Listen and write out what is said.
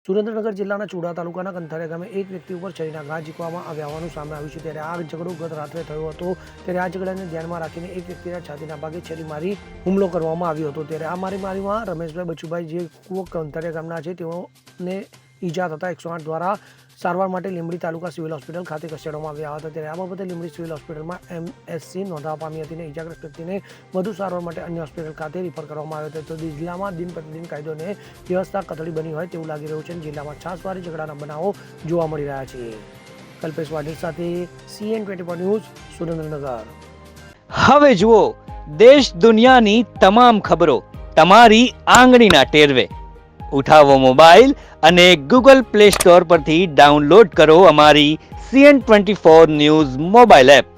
સુરેન્દ્રનગર જિલ્લાના ચુડા તાલુકાના કંથારિયા ગામે એક વ્યક્તિ ઉપર છરીના ઘા ઝીંકવામાં આવ્યા હોવાનું સામે આવ્યું છે। ત્યારે આ ઝઘડો ગત રાત્રે થયો હતો। ત્યારે આ ઝઘડાને ધ્યાનમાં રાખીને એક વ્યક્તિના છાતીના ભાગે છરી મારી હુમલો કરવામાં આવ્યો હતો। ત્યારે આ મારીમાં રમેશભાઈ બચુભાઈ જે કંથારિયા ગામના છે તેઓને ઈજા થતાં 108 દ્વારા સારવાર માટે લીંબડી તાલુકા સિવિલ હોસ્પિટલ ખાતે ખસેડવામાં આવ્યા હતા। ત્યારે આ બાબતે લીંબડી સિવિલ હોસ્પિટલમાં MSC નોંધવા પામી હતી અને ઈજાગ્રસ્ત વ્યક્તિને વધુ સારવાર માટે અન્ય હોસ્પિટલ ખાતે રિફર કરવામાં આવ્યો હતો। તો જિલ્લામાં દિન પ્રતિદિન કાયદોને વ્યવસ્થા કથળી બની હોય તેવું લાગી રહ્યું છે। જિલ્લામાં છાસવારી ઝઘડાના બનાવો જોવા મળી રહ્યા છે। કલ્પેશ વાઢેર સાથે CN24 ન્યૂઝ સુરેન્દ્રનગર। હવે જુઓ દેશ દુનિયાની તમામ ખબરો તમારી આંગળીના ટેરવે। ઉઠાવો મોબાઈલ અને Google Play Store પરથી ડાઉનલોડ કરો અમારી CN24 ન્યૂઝ મોબાઈલ એપ।